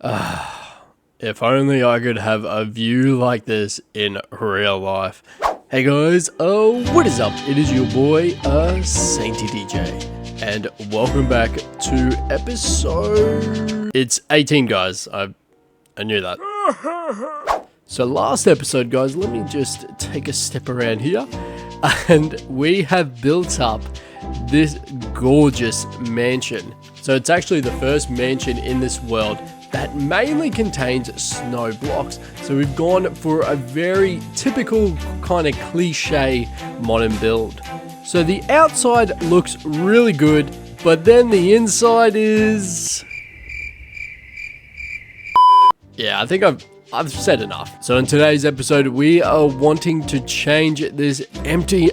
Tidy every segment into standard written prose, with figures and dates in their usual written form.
If only I could have a view like this in real life. Hey guys, what is up? It is your boy, Sainty DJ, and welcome back to episode... It's 18, guys. I knew that. So last episode, guys, let me just take a step around here, and we have built up this gorgeous mansion. So it's actually the first mansion in this world that mainly contains snow blocks. So we've gone for a very typical kind of cliche modern build. So the outside looks really good, but then the inside is... Yeah, I think I've said enough. So in today's episode, we are wanting to change this empty,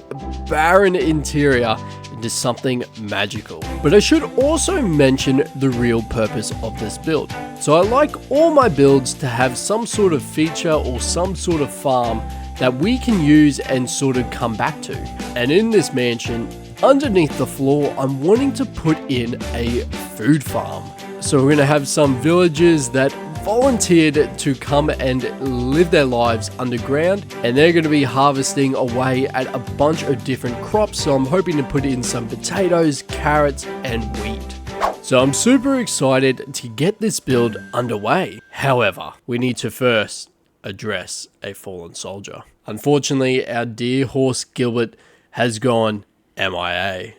barren interior into something magical. But I should also mention the real purpose of this build. So I like all my builds to have some sort of feature or some sort of farm that we can use and sort of come back to. And in this mansion, underneath the floor, I'm wanting to put in a food farm. So we're gonna have some villagers that volunteered to come and live their lives underground, and they're going to be harvesting away at a bunch of different crops. So I'm hoping to put in some potatoes, carrots, and wheat. So I'm super excited to get this build underway. However, we need to first address a fallen soldier. Unfortunately, our dear horse Gilbert has gone MIA.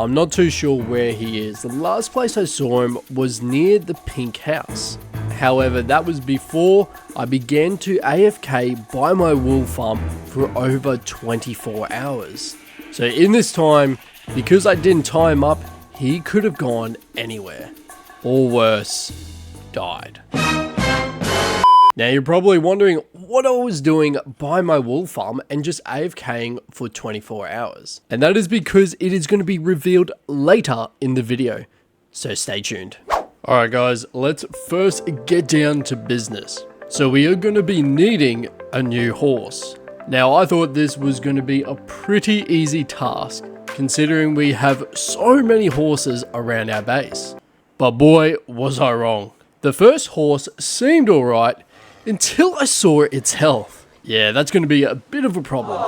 I'm not too sure where he is. The last place I saw him was near the pink house. However, that was before I began to AFK by my wool farm for over 24 hours. So in this time, because I didn't tie him up, he could have gone anywhere. Or worse, died. Now you're probably wondering what I was doing by my wool farm and just AFKing for 24 hours. And that is because it is going to be revealed later in the video. So stay tuned. Alright guys, let's first get down to business. So we are going to be needing a new horse. Now I thought this was going to be a pretty easy task, considering we have so many horses around our base. But boy, was I wrong. The first horse seemed alright, until I saw its health. Yeah, that's going to be a bit of a problem.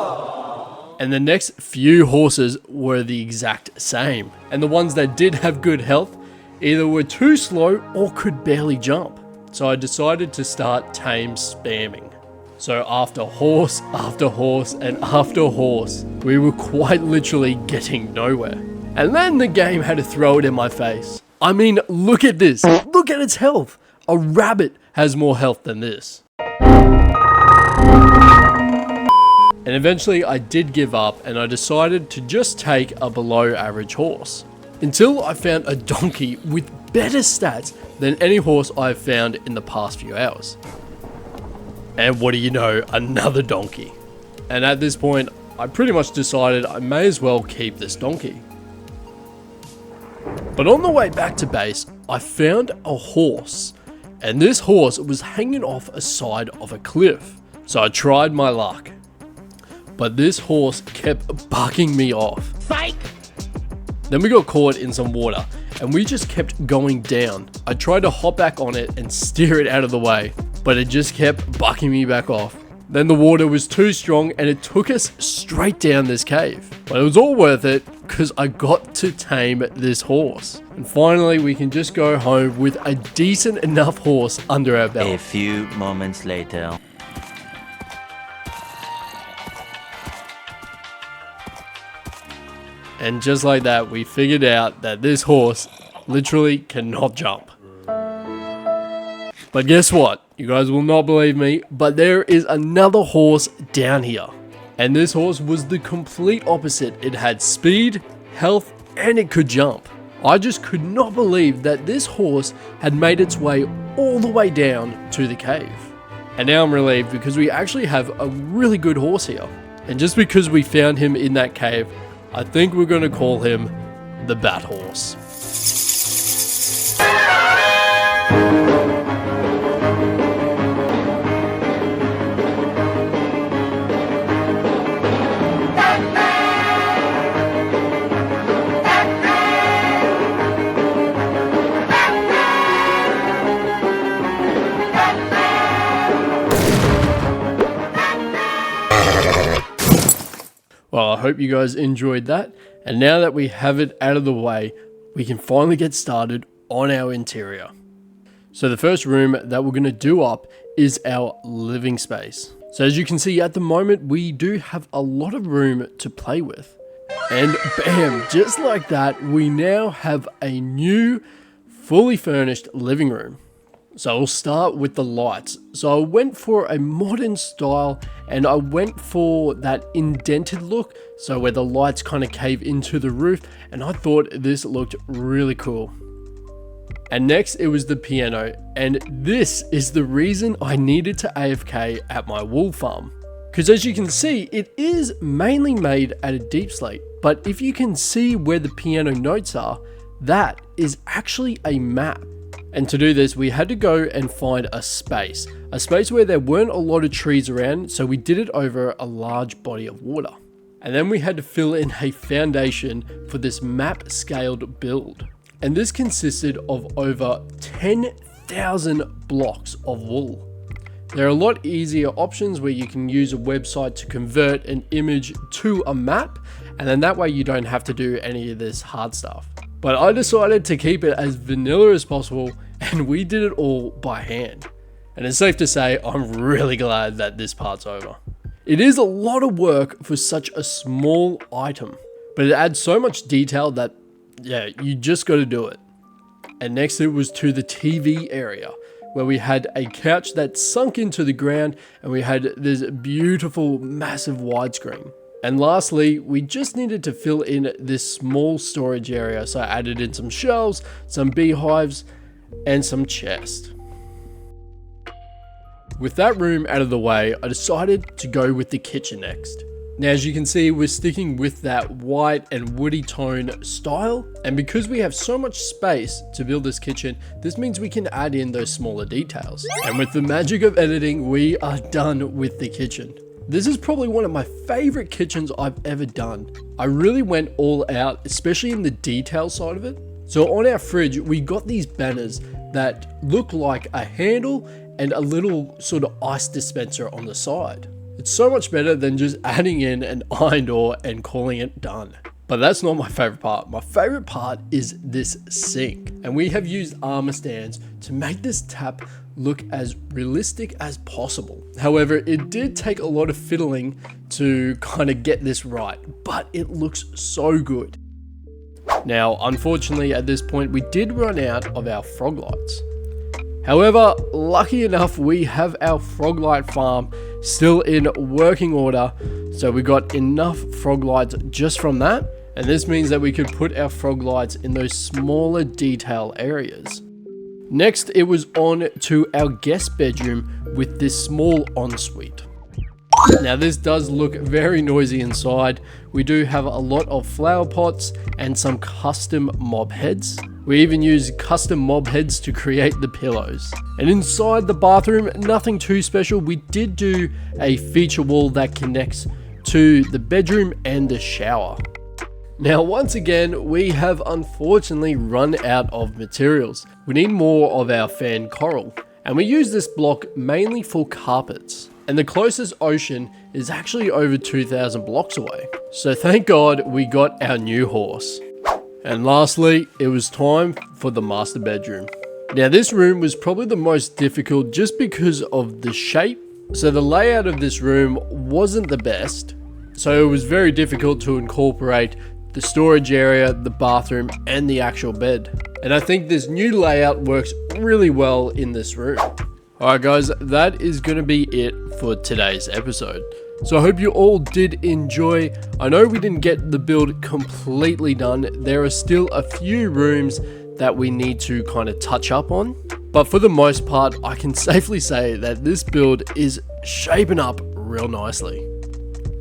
And the next few horses were the exact same. And the ones that did have good health either were too slow or could barely jump. So I decided to start tame spamming. So after horse, and after horse, we were quite literally getting nowhere. And then the game had to throw it in my face. I mean, look at this. Look at its health. A rabbit has more health than this. And eventually I did give up, and I decided to just take a below average horse. Until I found a donkey with better stats than any horse I've found in the past few hours. And what do you know, another donkey. And at this point, I pretty much decided I may as well keep this donkey. But on the way back to base, I found a horse. And this horse was hanging off a side of a cliff. So I tried my luck. But this horse kept bucking me off. Psych! Then we got caught in some water, and we just kept going down. I tried to hop back on it and steer it out of the way, but it just kept bucking me back off. Then the water was too strong and it took us straight down this cave. But it was all worth it because I got to tame this horse. And finally we can just go home with a decent enough horse under our belt. A few moments later. And just like that, we figured out that this horse literally cannot jump. But guess what? You guys will not believe me, but there is another horse down here. And this horse was the complete opposite. It had speed, health, and it could jump. I just could not believe that this horse had made its way all the way down to the cave. And now I'm relieved because we actually have a really good horse here. And just because we found him in that cave, I think we're going to call him the Bat Horse. Well, I hope you guys enjoyed that. And now that we have it out of the way, we can finally get started on our interior. So the first room that we're going to do up is our living space. So as you can see at the moment, we do have a lot of room to play with. And bam, just like that, we now have a new, fully furnished living room. So we'll start with the lights. So I went for a modern style and I went for that indented look. So where the lights kind of cave into the roof, and I thought this looked really cool. And next it was the piano, and this is the reason I needed to AFK at my wool farm. Because as you can see, it is mainly made out of deep slate, but if you can see where the piano notes are, that is actually a map. And to do this, we had to go and find a space where there weren't a lot of trees around, so we did it over a large body of water. And then we had to fill in a foundation for this map scaled build. And this consisted of over 10,000 blocks of wool. There are a lot easier options where you can use a website to convert an image to a map, and then that way you don't have to do any of this hard stuff. But I decided to keep it as vanilla as possible, and we did it all by hand. And it's safe to say I'm really glad that this part's over. It is a lot of work for such a small item, but it adds so much detail that yeah, you just got to do it. And next it was to the TV area, where we had a couch that sunk into the ground and we had this beautiful massive widescreen. And lastly, we just needed to fill in this small storage area, so I added in some shelves, some beehives, and some chests. With that room out of the way, I decided to go with the kitchen next. Now, as you can see, we're sticking with that white and woody tone style. And because we have so much space to build this kitchen, this means we can add in those smaller details. And with the magic of editing, we are done with the kitchen. This is probably one of my favorite kitchens I've ever done. I really went all out, especially in the detail side of it. So on our fridge, we got these banners that look like a handle and a little sort of ice dispenser on the side. It's so much better than just adding in an iron door and calling it done. But that's not my favorite part. My favorite part is this sink. And we have used armor stands to make this tap look as realistic as possible. However, it did take a lot of fiddling to kind of get this right, but it looks so good. Now, unfortunately, at this point, we did run out of our frog lights. However, lucky enough, we have our frog light farm still in working order. So we got enough frog lights just from that. And this means that we could put our frog lights in those smaller detail areas. Next, it was on to our guest bedroom with this small ensuite. Now this does look very noisy inside. We do have a lot of flower pots and some custom mob heads. We even use custom mob heads to create the pillows. And inside the bathroom, nothing too special. We did do a feature wall that connects to the bedroom and the shower. Now once again, we have unfortunately run out of materials. We need more of our fan coral. And we use this block mainly for carpets. And the closest ocean is actually over 2,000 blocks away. So thank God we got our new horse. And lastly, it was time for the master bedroom. Now this room was probably the most difficult just because of the shape. So the layout of this room wasn't the best. So it was very difficult to incorporate the storage area, the bathroom, and the actual bed. And I think this new layout works really well in this room. Alright guys, that is going to be it for today's episode. So I hope you all did enjoy. I know we didn't get the build completely done. There are still a few rooms that we need to kind of touch up on. But for the most part, I can safely say that this build is shaping up real nicely.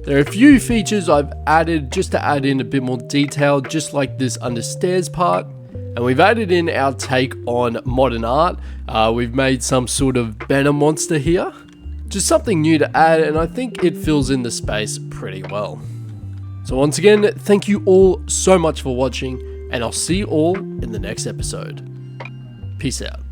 There are a few features I've added just to add in a bit more detail, just like this understairs part. And we've added in our take on modern art. We've made some sort of banner monster here. Just something new to add, and I think it fills in the space pretty well. So once again, thank you all so much for watching, and I'll see you all in the next episode. Peace out.